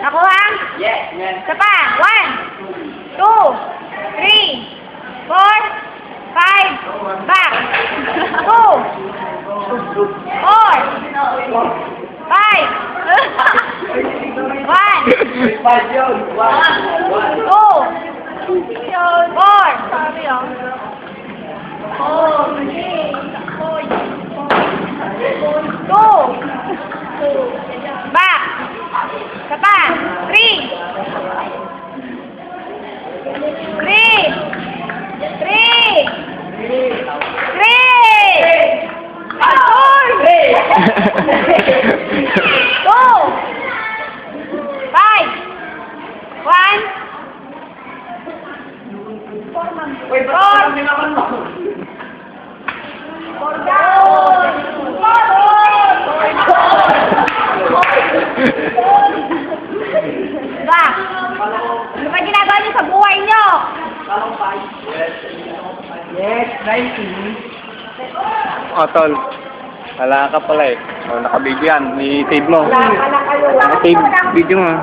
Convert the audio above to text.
Nakuha? Yes, man. Isa pa. 1, 2, 3, 4, 5. Back. 2, 4, 5. 1, Five yun. One. 2, 4. Sabi oh. 2. Back. Isa pa. 3. Uy, ba't lang naman mo? Ba? Ano ba ginagawa niyo sa buhay niyo? Yes, 90. Tol. Wala ka pala eh. So, nakabigyan. I-save mo. Wala kayo. Save video mo.